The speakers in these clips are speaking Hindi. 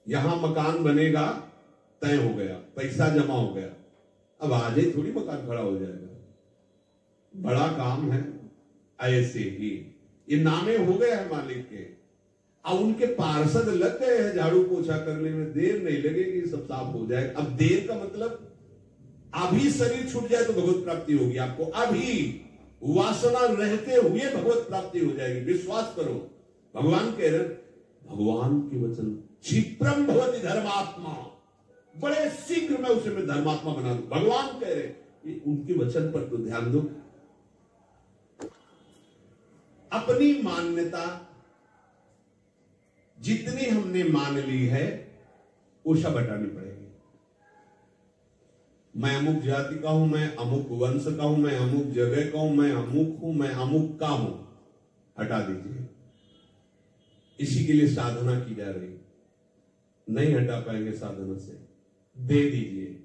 यहां मकान बनेगा, तय हो गया, पैसा जमा हो गया, अब आज ही थोड़ी मकान खड़ा हो जाएगा, बड़ा काम है। ऐसे ही ये नामे हो गए हैं मालिक के, अब उनके पार्षद लग गए हैं झाड़ू पोछा करने में, देर नहीं लगेगी, सब साफ हो जाएगा। अब देर का मतलब अभी शरीर छूट जाए तो भगवत प्राप्ति होगी आपको, अभी वासना रहते हुए भगवत प्राप्ति हो जाएगी, विश्वास करो। भगवान कह रहे, भगवान के वचन क्षिप्रम भवति धर्मात्मा, बड़े शीघ्र में उसे मैं धर्मात्मा बना दूं। भगवान कह रहे, उनके वचन पर तो ध्यान दो। अपनी मान्यता जितनी हमने मान ली है वो सब हटानी पड़ेगी। मैं अमुक जाति का हूं, मैं अमुक वंश का हूं, मैं अमुक जगह का हूं, मैं अमुक हूं, मैं अमुक का हूं, हटा दीजिए। इसी के लिए साधना की जा रही, नहीं हटा पाएंगे साधना से, दे दीजिए।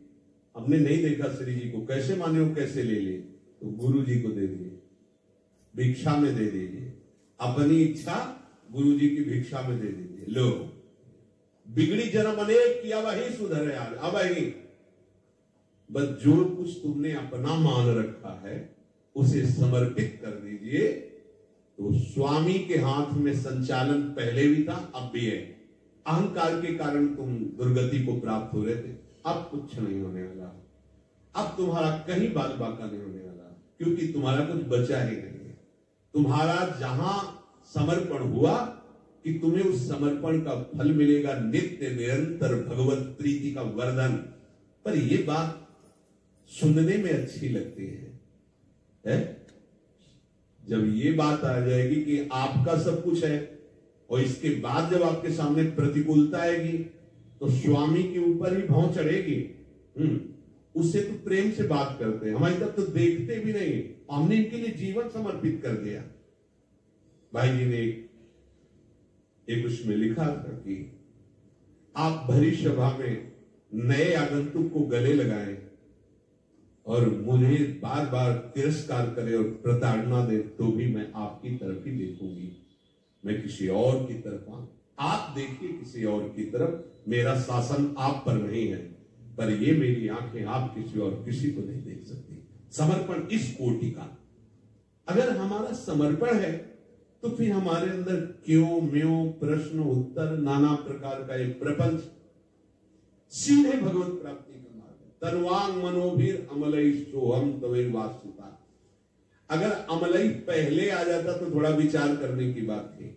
हमने नहीं देखा श्री जी को, कैसे माने हो, कैसे ले लिए, तो गुरु जी को दे दिए, भिक्षा में दे दीजिए, अपनी इच्छा गुरु जी की भिक्षा में दे दीजिए। लो, बिगड़ी जन्म अनेक किया वही सुधरे यार, अब वही बस जो कुछ तुमने अपना मान रखा है उसे समर्पित कर दीजिए। तो स्वामी के हाथ में संचालन पहले भी था, अब भी है। अहंकार के कारण तुम दुर्गति को प्राप्त हो रहे थे, अब कुछ नहीं होने वाला, अब तुम्हारा कहीं बाल बाका नहीं होने वाला, क्योंकि तुम्हारा कुछ बचा ही नहीं है। तुम्हारा जहां समर्पण हुआ कि तुम्हें उस समर्पण का फल मिलेगा, नित्य निरंतर भगवत प्रीति का वरदान। पर यह बात सुनने में अच्छी लगती है? जब ये बात आ जाएगी कि आपका सब कुछ है और इसके बाद जब आपके सामने प्रतिकूलता आएगी तो स्वामी के ऊपर ही भौं चढ़ेगी। उससे तो प्रेम से बात करते हैं, हमारी तरफ तो देखते भी नहीं, हमने इनके लिए जीवन समर्पित कर दिया। भाई जी ने एक उसमें लिखा था कि आप भरी सभा में नए आगंतुक को गले लगाएं और मुझे बार बार तिरस्कार करे और प्रताड़ना दे, तो भी मैं आपकी तरफ ही देखूंगी, मैं किसी और की तरफ आप देखिए किसी और की तरफ, मेरा शासन आप पर नहीं है, पर ये मेरी आंखें आप किसी और किसी को नहीं देख सकती। समर्पण इस कोटि का, अगर हमारा समर्पण है तो फिर हमारे अंदर क्यों म्यों प्रश्न उत्तर नाना प्रकार का एक प्रपंच, सीधे भगवत प्राप्ति का मार्ग। तन्वांग मनोभीर अमलई सोहम तवै वास्तुता। अगर अमलई पहले आ जाता तो थोड़ा विचार करने की बात थी।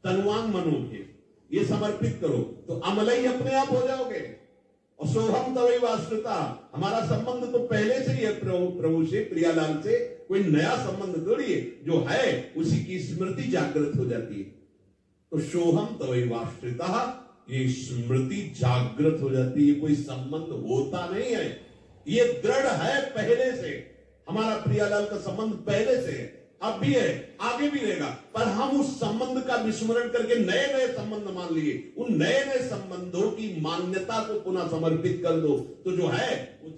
तन्वांग मनोभीर, ये समर्पित करो तो अमलई अपने आप हो जाओगे। और सोहम तवै वास्तुता, हमारा संबंध तो पहले से ही है प्रभु से, प्रियालाल से, कोई नया संबंध थोड़ी है, जो है उसी की स्मृति जागृत हो जाती है। तो सोहम तवै वास्तुता, ये स्मृति जागृत हो जाती है, कोई संबंध होता नहीं है, ये दृढ़ है पहले से। हमारा प्रियालाल का संबंध पहले से है, अब भी है, आगे भी रहेगा, पर हम उस संबंध का विस्मरण करके नए नए संबंध मान लिए। उन नए नए संबंधों की मान्यता को पुनः समर्पित कर दो तो जो है वो